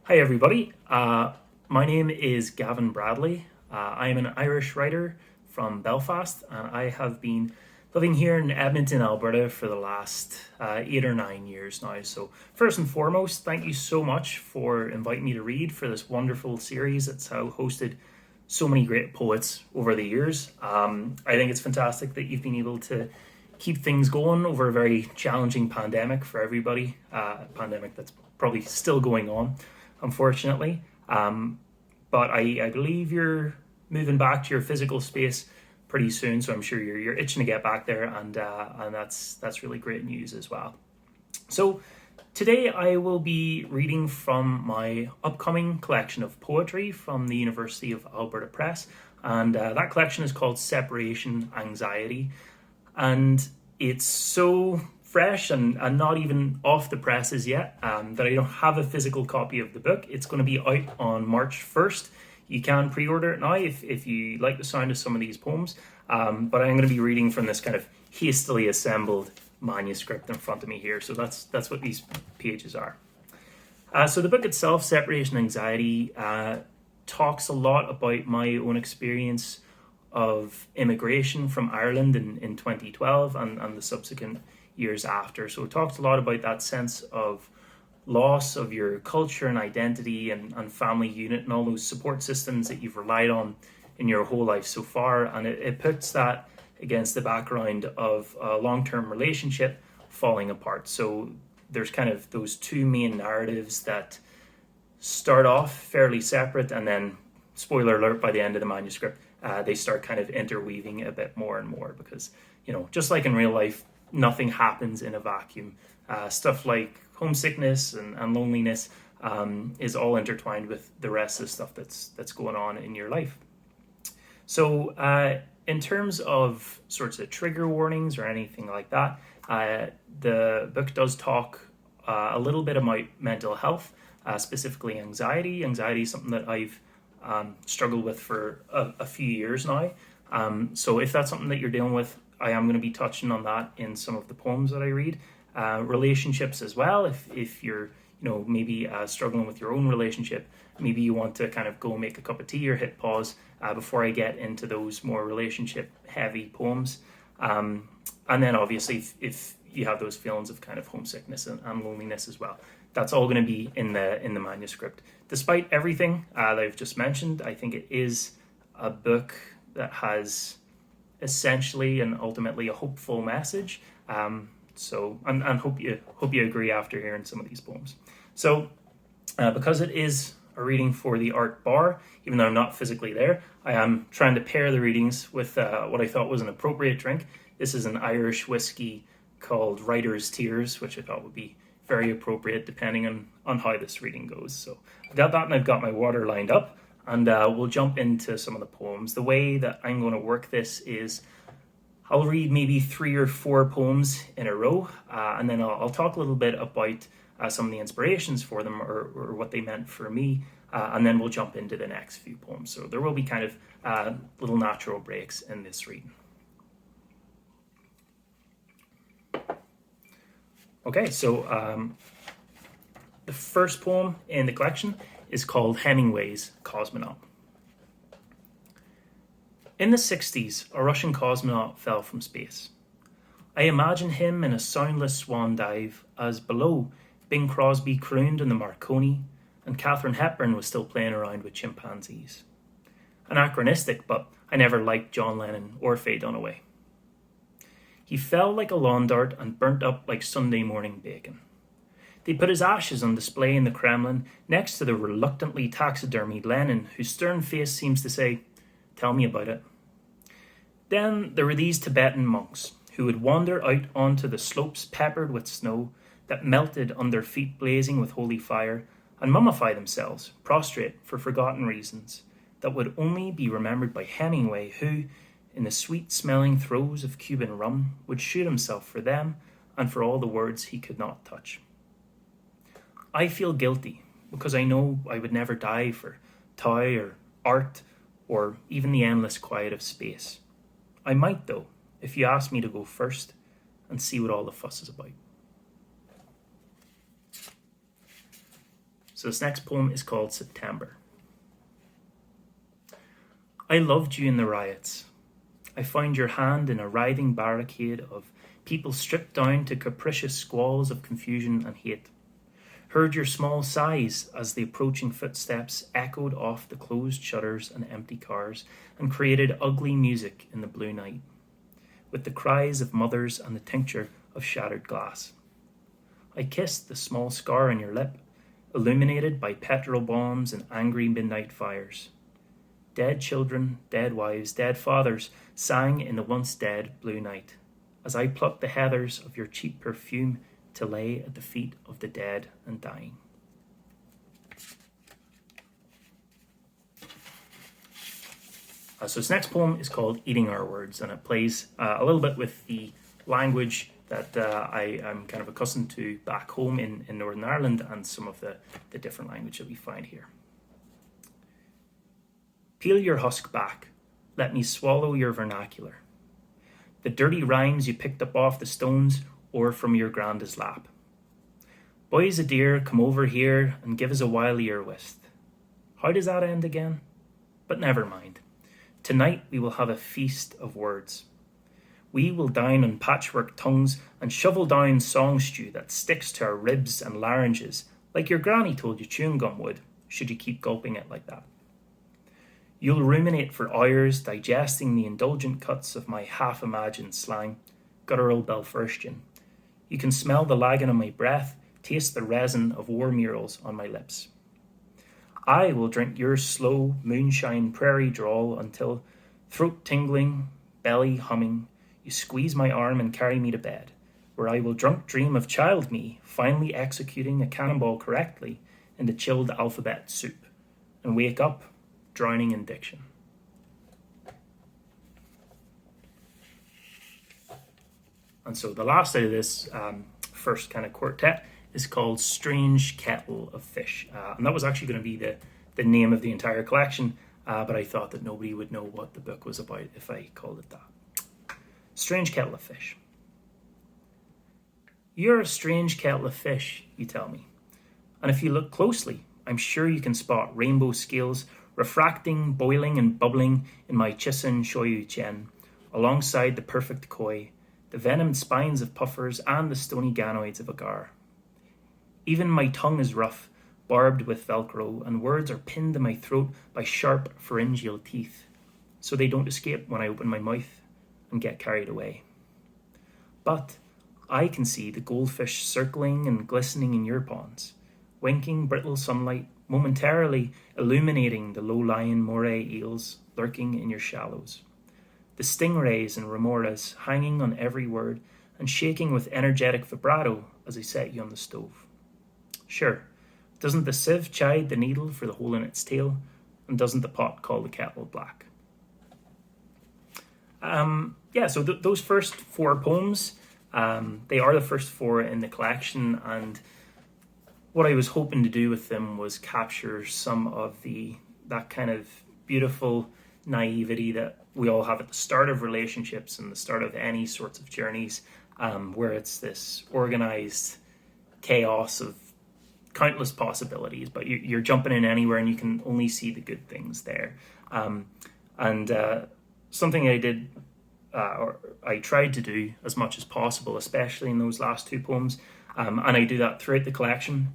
Hi, everybody. My name is Gavin Bradley. I am an Irish writer from Belfast, and I have been living here in Edmonton, Alberta for the last 8 or 9 years now. So, first and foremost, thank you so much for inviting me to read for this wonderful series. It's hosted so many great poets over the years. I think it's fantastic that you've been able to keep things going over a very challenging pandemic for everybody, a pandemic that's probably still going on, unfortunately. But I believe you're moving back to your physical space pretty soon, so I'm sure you're itching to get back there, and that's really great news as well. So today I will be reading from my upcoming collection of poetry from the University of Alberta Press, and that collection is called Separation Anxiety, and it's so fresh and not even off the presses yet that I don't have a physical copy of the book. It's going to be out on March 1st. You can pre-order it now if you like the sound of some of these poems, but I'm going to be reading from this kind of hastily assembled manuscript in front of me here. So that's what these pages are. So the book itself, Separation Anxiety, talks a lot about my own experience of immigration from Ireland in 2012 and the subsequent years after. So it talks a lot about that sense of loss of your culture and identity and family unit and all those support systems that you've relied on in your whole life so far. And it puts that against the background of a long-term relationship falling apart. So there's kind of those two main narratives that start off fairly separate, and then, spoiler alert, by the end of the manuscript, they start kind of interweaving a bit more and more because, just like in real life, nothing happens in a vacuum. Stuff like homesickness and loneliness is all intertwined with the rest of the stuff that's going on in your life. So in terms of sorts of trigger warnings or anything like that, the book does talk a little bit about mental health, specifically anxiety. Anxiety is something that I've struggled with for a few years now. So if that's something that you're dealing with, I am going to be touching on that in some of the poems that I read. Relationships as well. If you're maybe struggling with your own relationship, maybe you want to kind of go make a cup of tea or hit pause before I get into those more relationship heavy poems. And then obviously if you have those feelings of kind of homesickness and loneliness as well, that's all going to be in the manuscript. Despite everything that I've just mentioned, I think it is a book that has essentially and ultimately a hopeful message. So hope you agree after hearing some of these poems. So because it is a reading for the Artbar, even though I'm not physically there, I am trying to pair the readings with what I thought was an appropriate drink. This is an Irish whiskey called Writer's Tears, which I thought would be very appropriate depending on how this reading goes. So I've got that, and I've got my water lined up, and we'll jump into some of the poems. The way that I'm going to work this is I'll read maybe 3 or 4 poems in a row, and then I'll talk a little bit about some of the inspirations for them or what they meant for me, and then we'll jump into the next few poems. So there will be kind of little natural breaks in this reading. Okay, so the first poem in the collection is called Hemingway's Cosmonaut. In the 60s, a Russian cosmonaut fell from space. I imagine him in a soundless swan dive as below Bing Crosby crooned on the Marconi and Katharine Hepburn was still playing around with chimpanzees. Anachronistic, but I never liked John Lennon or Faye Dunaway. He fell like a lawn dart and burnt up like Sunday morning bacon. They put his ashes on display in the Kremlin next to the reluctantly taxidermied Lenin, whose stern face seems to say, "Tell me about it." Then there were these Tibetan monks who would wander out onto the slopes peppered with snow that melted under feet blazing with holy fire and mummify themselves, prostrate for forgotten reasons that would only be remembered by Hemingway, who, in the sweet-smelling throes of Cuban rum, would shoot himself for them and for all the words he could not touch. I feel guilty because I know I would never die for toy or art or even the endless quiet of space. I might, though, if you ask me to go first and see what all the fuss is about. So this next poem is called September. I loved you in the riots. I found your hand in a writhing barricade of people stripped down to capricious squalls of confusion and hate. Heard your small sighs as the approaching footsteps echoed off the closed shutters and empty cars and created ugly music in the blue night, with the cries of mothers and the tincture of shattered glass. I kissed the small scar on your lip, illuminated by petrol bombs and angry midnight fires. Dead children, dead wives, dead fathers sang in the once dead blue night, as I plucked the heathers of your cheap perfume to lay at the feet of the dead and dying. So this next poem is called Eating Our Words, and it plays a little bit with the language that I am kind of accustomed to back home in Northern Ireland and some of the different language that we find here. Peel your husk back, let me swallow your vernacular. The dirty rhymes you picked up off the stones or from your granda's lap. Boys a dear, come over here and give us a wilier whist. How does that end again? But never mind. Tonight we will have a feast of words. We will dine on patchwork tongues and shovel down song stew that sticks to our ribs and larynges, like your granny told you chewing gum would, should you keep gulping it like that. You'll ruminate for hours, digesting the indulgent cuts of my half-imagined slang, guttural Belfirstian. You can smell the lagging on my breath, taste the resin of war murals on my lips. I will drink your slow, moonshine prairie drawl until, throat tingling, belly humming, you squeeze my arm and carry me to bed, where I will drunk dream of child me finally executing a cannonball correctly in the chilled alphabet soup, and wake up drowning in diction. And so the last out of this first kind of quartet is called Strange Kettle of Fish. And that was actually going to be the name of the entire collection, but I thought that nobody would know what the book was about if I called it that. Strange Kettle of Fish. You're a strange kettle of fish, you tell me. And if you look closely, I'm sure you can spot rainbow scales refracting, boiling and bubbling in my Chisin Shoyu Chen, alongside the perfect koi, the venomed spines of puffers and the stony ganoids of agar. Even my tongue is rough, barbed with Velcro, and words are pinned to my throat by sharp pharyngeal teeth, so they don't escape when I open my mouth and get carried away. But I can see the goldfish circling and glistening in your ponds, winking brittle sunlight, momentarily illuminating the low-lying moray eels lurking in your shallows. The stingrays and remoras hanging on every word and shaking with energetic vibrato as I set you on the stove. Sure, doesn't the sieve chide the needle for the hole in its tail, and doesn't the pot call the kettle black? So those first four poems, they are the first four in the collection, and what I was hoping to do with them was capture some of that kind of beautiful naivety that we all have at the start of relationships and the start of any sorts of journeys, where it's this organized chaos of countless possibilities, but you're jumping in anywhere and you can only see the good things there. Something I did, or I tried to do as much as possible, especially in those last two poems, and I do that throughout the collection,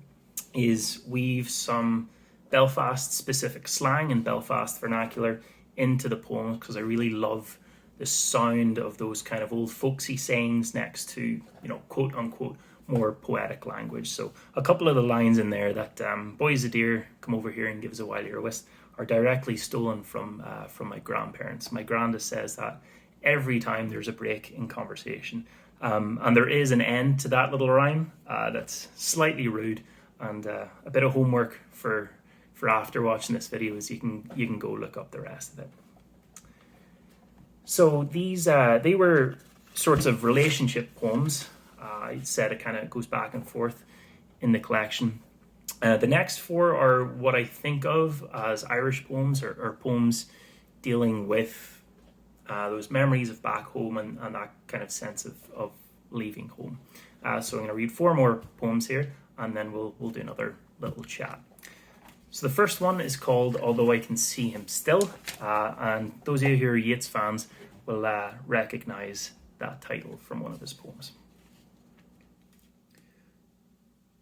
is weave some Belfast-specific slang and Belfast vernacular into the poems, because I really love the sound of those kind of old folksy sayings next to, quote-unquote, more poetic language. So a couple of the lines in there that boys a dear, come over here and give us a wilier whist, are directly stolen from my grandparents. My granda says that every time there's a break in conversation. And there is an end to that little rhyme that's slightly rude, and a bit of homework for after watching this video is you can go look up the rest of it. So these they were sorts of relationship poems. I said it kind of goes back and forth in the collection. The next four are what I think of as Irish poems, or poems dealing with those memories of back home and that kind of sense of leaving home. So I'm going to read four more poems here, and then we'll do another little chat. So the first one is called Although I Can See Him Still, and those of you who are Yeats fans will recognise that title from one of his poems.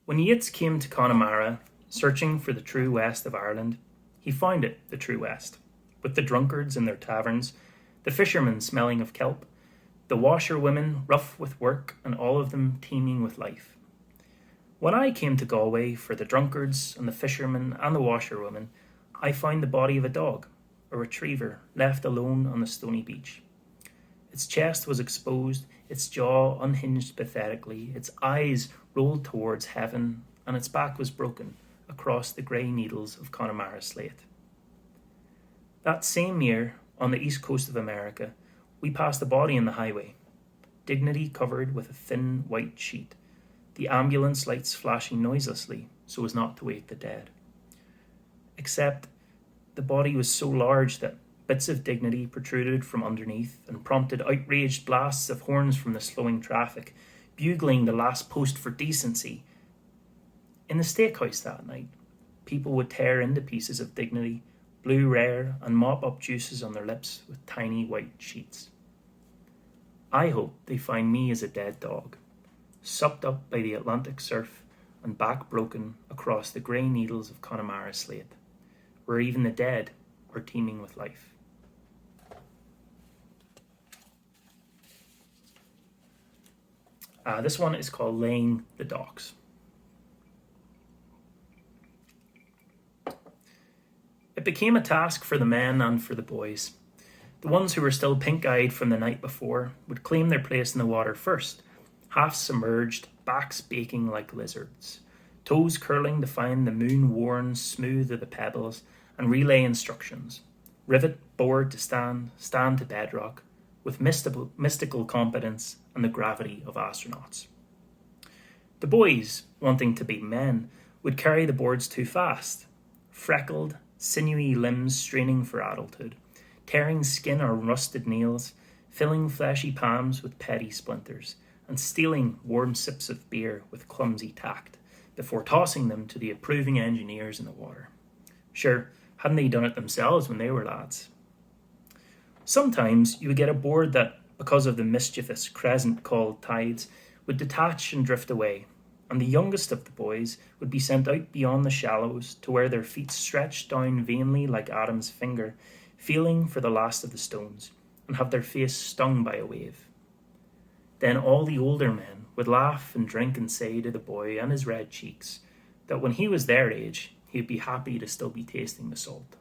When Yeats came to Connemara, searching for the true west of Ireland, he found it the true west, with the drunkards in their taverns, the fishermen smelling of kelp, the washerwomen rough with work, and all of them teeming with life. When I came to Galway for the drunkards and the fishermen and the washerwomen, I found the body of a dog, a retriever, left alone on the stony beach. Its chest was exposed, its jaw unhinged pathetically, its eyes rolled towards heaven, and its back was broken across the grey needles of Connemara slate. That same year, on the east coast of America, we passed a body on the highway, dignity covered with a thin white sheet, the ambulance lights flashing noiselessly so as not to wake the dead. Except the body was so large that bits of dignity protruded from underneath and prompted outraged blasts of horns from the slowing traffic, bugling the last post for decency. In the steakhouse that night, people would tear into pieces of dignity, blue rare, and mop up juices on their lips with tiny white sheets. I hope they find me as a dead dog, sucked up by the Atlantic surf and back broken across the grey needles of Connemara slate, where even the dead are teeming with life. This one is called Laying the Docks. It became a task for the men and for the boys. The ones who were still pink-eyed from the night before would claim their place in the water first, half submerged, backs baking like lizards, toes curling to find the moon-worn smooth of the pebbles, and relay instructions. Rivet, board to stand, stand to bedrock, with mystical competence and the gravity of astronauts. The boys, wanting to be men, would carry the boards too fast, freckled, sinewy limbs straining for adulthood, tearing skin or rusted nails, filling fleshy palms with petty splinters, and stealing warm sips of beer with clumsy tact, before tossing them to the approving engineers in the water. Sure, hadn't they done it themselves when they were lads? Sometimes you would get a board that, because of the mischievous crescent called tides, would detach and drift away, and the youngest of the boys would be sent out beyond the shallows to where their feet stretched down vainly like Adam's finger, feeling for the last of the stones, and have their face stung by a wave. Then all the older men would laugh and drink and say to the boy and his red cheeks that when he was their age, he would be happy to still be tasting the salt.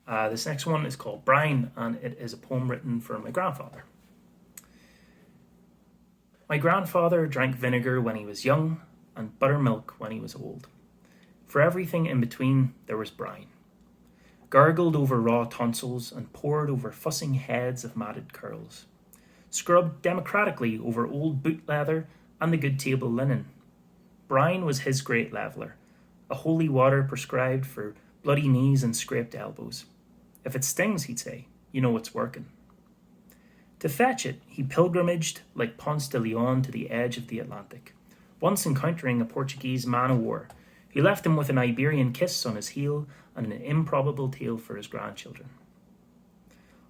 This next one is called Brian, and it is a poem written for my grandfather. My grandfather drank vinegar when he was young and buttermilk when he was old. For everything in between, there was brine. Gargled over raw tonsils and poured over fussing heads of matted curls. Scrubbed democratically over old boot leather and the good table linen. Brine was his great leveller, a holy water prescribed for bloody knees and scraped elbows. If it stings, he'd say, you know it's working. To fetch it, he pilgrimaged like Ponce de Leon to the edge of the Atlantic, once encountering a Portuguese man-o'-war who left him with an Iberian kiss on his heel and an improbable tale for his grandchildren.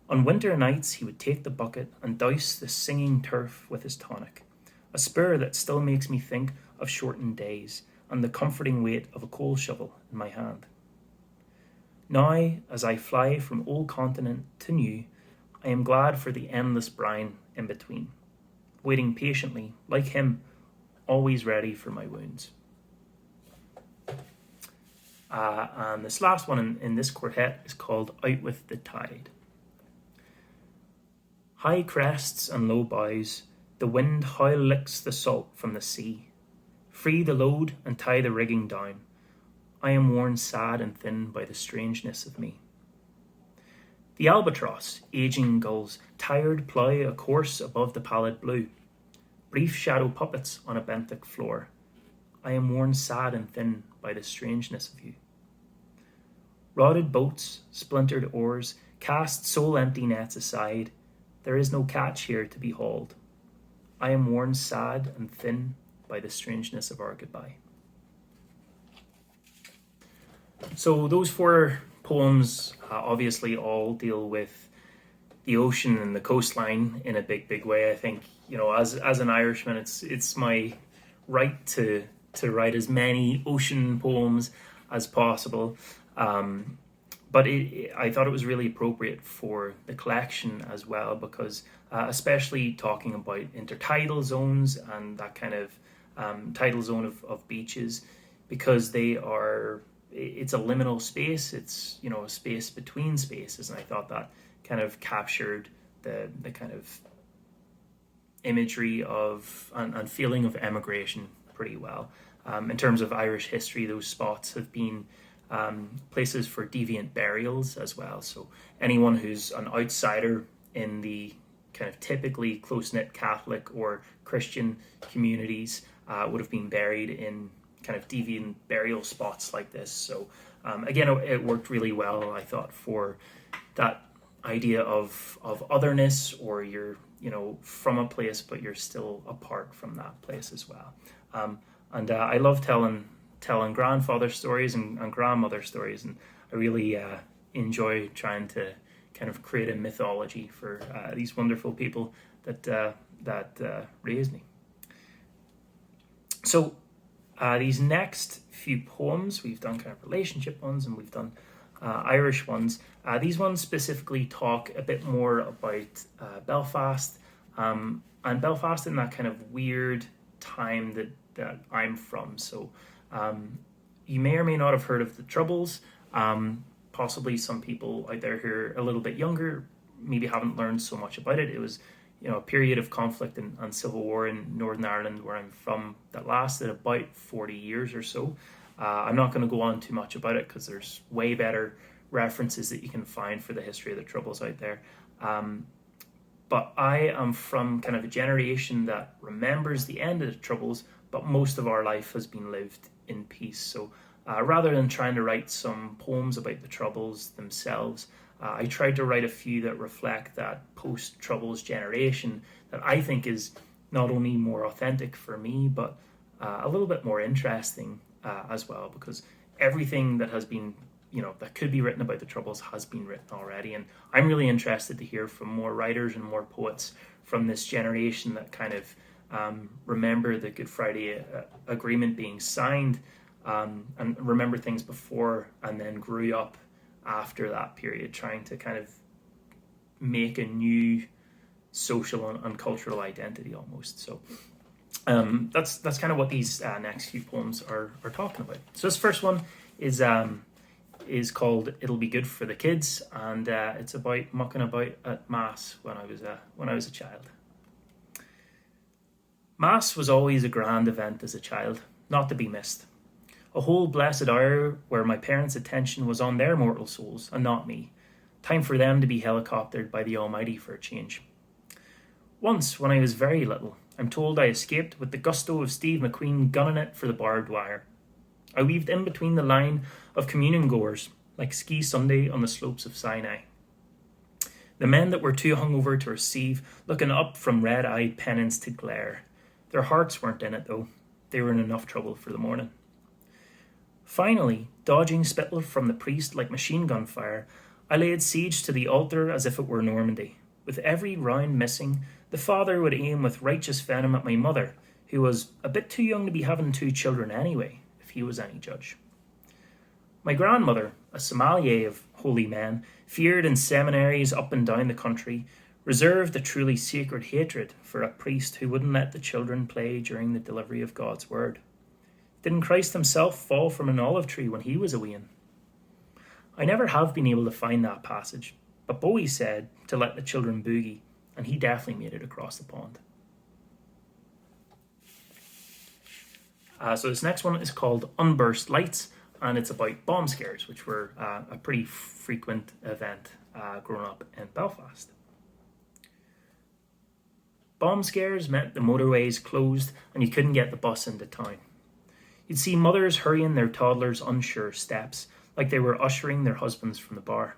On winter nights, he would take the bucket and douse the singing turf with his tonic, a spur that still makes me think of shortened days and the comforting weight of a coal shovel in my hand. Now, as I fly from old continent to new, I am glad for the endless brine in between, waiting patiently, like him, always ready for my wounds. And this last one in this quartet is called Out with the Tide. High crests and low bows, the wind how licks the salt from the sea. Free the load and tie the rigging down. I am worn sad and thin by the strangeness of me. The albatross, aging gulls, tired plough a course above the pallid blue. Brief shadow puppets on a benthic floor. I am worn sad and thin by the strangeness of you. Rotted boats, splintered oars, cast soul-empty nets aside. There is no catch here to be hauled. I am worn sad and thin by the strangeness of our goodbye. So those four poems obviously all deal with the ocean and the coastline in a big way. I think, as an Irishman, it's my right to write as many ocean poems as possible. But I thought it was really appropriate for the collection as well, because especially talking about intertidal zones and that kind of tidal zone of beaches, because it's a liminal space. It's a space between spaces, and I thought that kind of captured the kind of imagery of and feeling of emigration pretty well. In terms of Irish history, those spots have been places for deviant burials as well. So anyone who's an outsider in the kind of typically close-knit Catholic or Christian communities would have been buried in kind of deviant burial spots like this. So again, it worked really well, I thought, for that idea of otherness, or you're from a place but you're still apart from that place as well. And I love telling grandfather stories and grandmother stories, and I really enjoy trying to kind of create a mythology for these wonderful people that raised me. So these next few poems, we've done kind of relationship ones and we've done Irish ones. These ones specifically talk a bit more about Belfast, and Belfast in that kind of weird time that I'm from. So you may or may not have heard of the Troubles. Possibly some people out there who are a little bit younger maybe haven't learned so much about it. It was a period of conflict and civil war in Northern Ireland, where I'm from, that lasted about 40 years or so. I'm not going to go on too much about it because there's way better references that you can find for the history of the Troubles out there. But I am from kind of a generation that remembers the end of the Troubles, but most of our life has been lived in peace. So rather than trying to write some poems about the Troubles themselves, I tried to write a few that reflect that post-Troubles generation that I think is not only more authentic for me, but a little bit more interesting as well, because everything that has been, that could be written about the Troubles has been written already. And I'm really interested to hear from more writers and more poets from this generation that kind of remember the Good Friday Agreement being signed, and remember things before and then grew up after that period, trying to kind of make a new social and cultural identity almost. So that's kind of what these next few poems are talking about. So this first one is called "It'll Be Good for the Kids," and it's about mucking about at Mass when I was a child. Mass was always a grand event as a child, not to be missed. A whole blessed hour where my parents' attention was on their mortal souls and not me. Time for them to be helicoptered by the Almighty for a change. Once, when I was very little, I'm told I escaped with the gusto of Steve McQueen gunning it for the barbed wire. I weaved in between the line of communion goers, like Ski Sunday on the slopes of Sinai. The men that were too hungover to receive, looking up from red-eyed penance to glare. Their hearts weren't in it, though. They were in enough trouble for the morning. Finally, dodging spittle from the priest like machine gun fire, I laid siege to the altar as if it were Normandy. With every round missing, the father would aim with righteous venom at my mother, who was a bit too young to be having 2 children anyway, if he was any judge. My grandmother, a sommelier of holy men, feared in seminaries up and down the country, reserved a truly sacred hatred for a priest who wouldn't let the children play during the delivery of God's word. Didn't Christ himself fall from an olive tree when he was a wean? I never have been able to find that passage, but Bowie said to let the children boogie, and he definitely made it across the pond. So this next one is called Unburst Lights, and it's about bomb scares, which were a pretty frequent event growing up in Belfast. Bomb scares meant the motorways closed and you couldn't get the bus into town. You'd see mothers hurrying their toddlers' unsure steps, like they were ushering their husbands from the bar.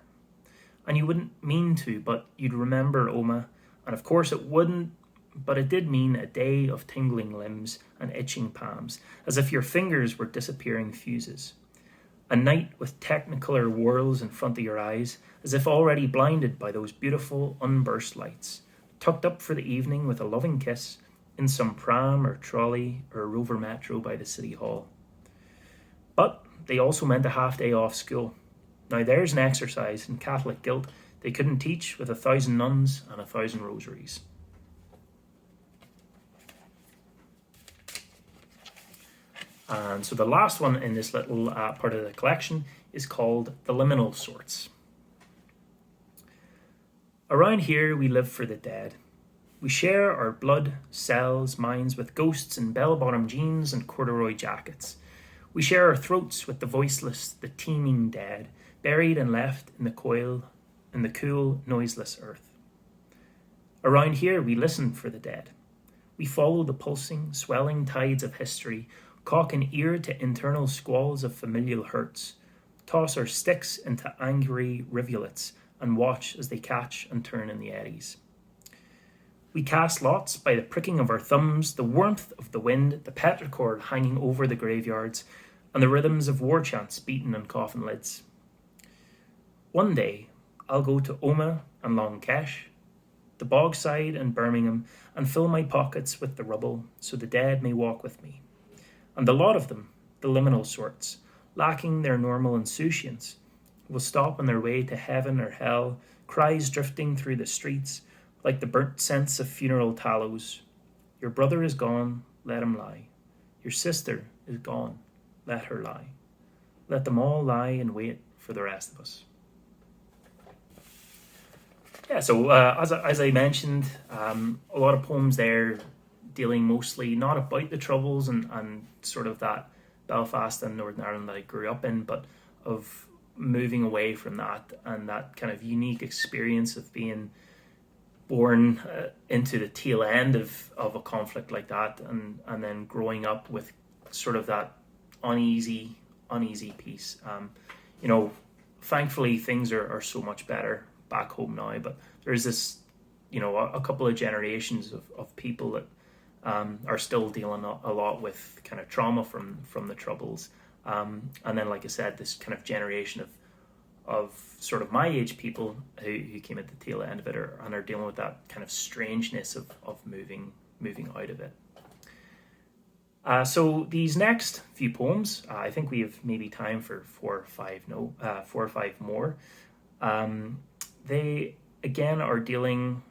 And you wouldn't mean to, but you'd remember Oma, and of course it wouldn't but it did mean a day of tingling limbs and itching palms, as if your fingers were disappearing fuses. A night with technicolor whirls in front of your eyes, as if already blinded by those beautiful unburst lights, tucked up for the evening with a loving kiss in some pram or trolley or a rover metro by the city hall. But they also meant a half day off school. Now there's an exercise in Catholic guilt they couldn't teach with 1,000 nuns and 1,000 rosaries. And so the last one in this little part of the collection is called the liminal sorts. Around here we live for the dead. We share our blood, cells, minds with ghosts in bell-bottom jeans and corduroy jackets. We share our throats with the voiceless, the teeming dead, buried and left in the cool, noiseless earth. Around here we listen for the dead. We follow the pulsing, swelling tides of history, cock an ear to internal squalls of familial hurts, toss our sticks into angry rivulets, and watch as they catch and turn in the eddies. We cast lots by the pricking of our thumbs, the warmth of the wind, the petrichord hanging over the graveyards, and the rhythms of war chants beaten on coffin lids. One day, I'll go to Omagh and Long Kesh, the Bogside and Birmingham, and fill my pockets with the rubble so the dead may walk with me. And the lot of them, the liminal sorts, lacking their normal insouciance, will stop on their way to heaven or hell, cries drifting through the streets, like the burnt scents of funeral tallows. Your brother is gone, let him lie. Your sister is gone, let her lie. Let them all lie and wait for the rest of us. Yeah, so as I mentioned, a lot of poems there dealing mostly not about the Troubles and sort of that Belfast and Northern Ireland that I grew up in, but of moving away from that and that kind of unique experience of being born into the tail end of a conflict like that, and then growing up with sort of that uneasy piece. Thankfully things are so much better back home now, but there's this, a couple of generations of people that are still dealing a lot with kind of trauma from the Troubles. And then, like I said, this kind of generation of sort of my age people who came at the tail end of it and are dealing with that kind of strangeness of moving out of it. So these next few poems, I think we have maybe time for four or five more. They again are dealing.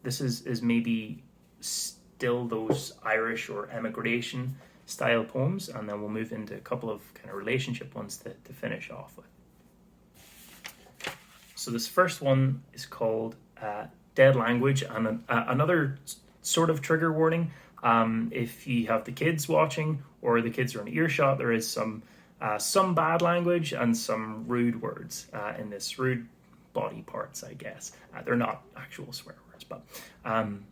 This is maybe still those Irish or emigration style poems, and then we'll move into a couple of kind of relationship ones to finish off with. So this first one is called Dead Language, and another sort of trigger warning. If you have the kids watching or the kids are in earshot, there is some bad language and some rude words in this, rude body parts, I guess. They're not actual swear words, but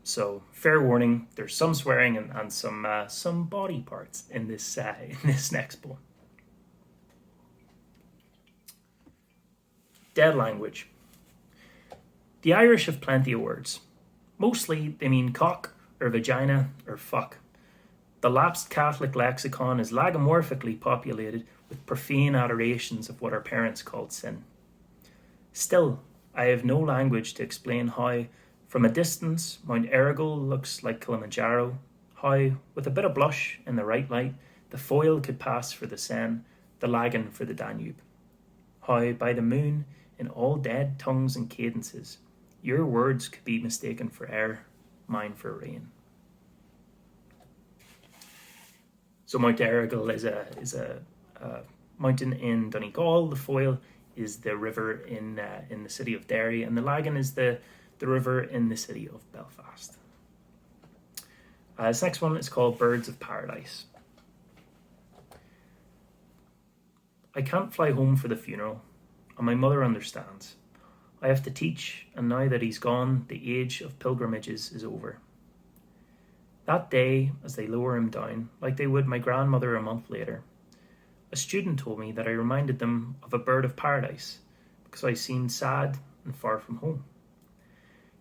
so fair warning. There's some swearing and some body parts in this next poem. Dead language. The Irish have plenty of words. Mostly they mean cock or vagina or fuck. The lapsed Catholic lexicon is lagomorphically populated with profane adorations of what our parents called sin. Still, I have no language to explain how, from a distance, Mount Errigal looks like Kilimanjaro, how, with a bit of blush in the right light, the foil could pass for the Seine, the lagan for the Danube. How, by the moon, in all dead tongues and cadences, your words could be mistaken for air, mine for rain. So Mount Errigal is a mountain in Donegal. The foil is the river in the city of Derry, and the lagan is the river in the city of Belfast. This next one is called Birds of Paradise. I can't fly home for the funeral, and my mother understands. I have to teach, and now that he's gone, the age of pilgrimages is over. That day, as they lower him down, like they would my grandmother a month later, a student told me that I reminded them of a bird of paradise because I seemed sad and far from home.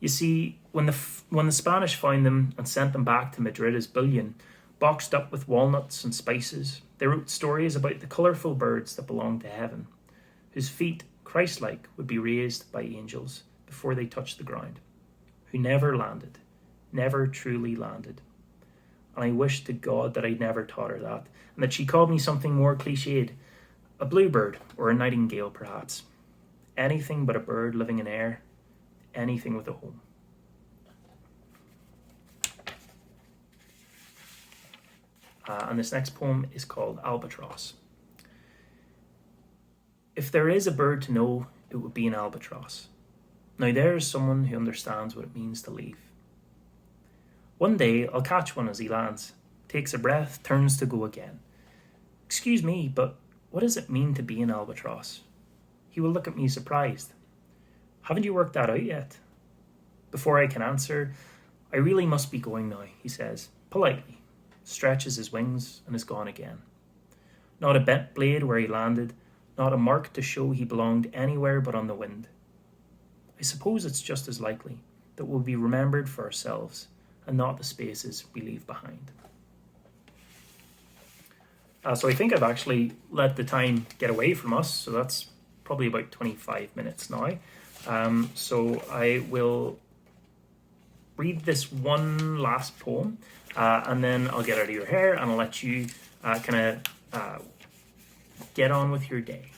You see, when the Spanish found them and sent them back to Madrid as bullion, boxed up with walnuts and spices, they wrote stories about the colourful birds that belonged to heaven, whose feet, Christ-like, would be raised by angels before they touched the ground, who never landed, never truly landed. And I wish to God that I'd never taught her that, and that she called me something more cliched, a bluebird or a nightingale perhaps. Anything but a bird living in air, anything with a home. And this next poem is called Albatross. If there is a bird to know, it would be an albatross. Now there is someone who understands what it means to leave. One day I'll catch one as he lands, takes a breath, turns to go again. Excuse me, but what does it mean to be an albatross? He will look at me surprised. Haven't you worked that out yet? Before I can answer, I really must be going now, he says, politely, stretches his wings and is gone again. Not a bent blade where he landed, not a mark to show he belonged anywhere but on the wind. I suppose it's just as likely that we'll be remembered for ourselves and not the spaces we leave behind. So I think I've actually let the time get away from us, so that's probably about 25 minutes now. So I will read this one last poem, and then I'll get out of your hair and I'll let you get on with your day.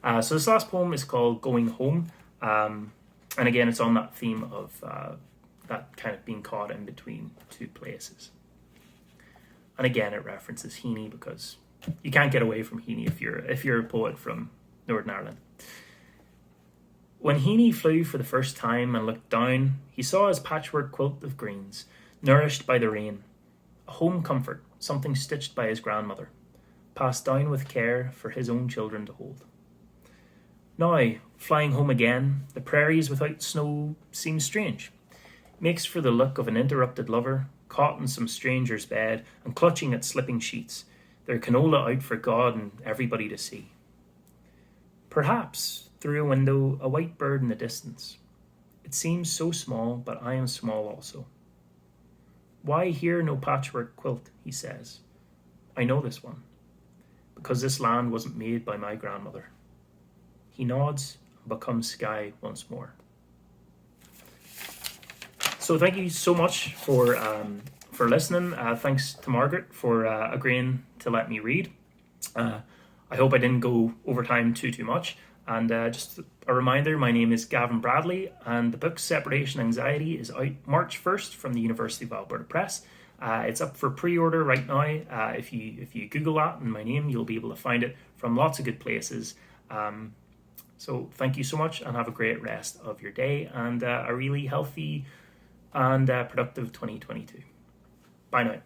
So this last poem is called Going Home, and again it's on that theme of that kind of being caught in between two places. And again it references Heaney because you can't get away from Heaney if you're a poet from Northern Ireland. When Heaney flew for the first time and looked down, he saw his patchwork quilt of greens, nourished by the rain, a home comfort, something stitched by his grandmother, passed down with care for his own children to hold. Now, flying home again, the prairies without snow seem strange. Makes for the look of an interrupted lover, caught in some stranger's bed and clutching at slipping sheets, their canola out for God and everybody to see. Perhaps, through a window, a white bird in the distance. It seems so small, but I am small also. Why here no patchwork quilt, he says. I know this one, because this land wasn't made by my grandmother. He nods and becomes sky once more. So thank you so much for listening. Thanks to Margaret for agreeing to let me read. I hope I didn't go over time too much. And just a reminder, my name is Gavin Bradley, and the book Separation Anxiety is out March 1st from the University of Alberta Press. It's up for pre-order right now. If you Google that and my name, you'll be able to find it from lots of good places. So thank you so much, and have a great rest of your day, and a really healthy and productive 2022. Bye now.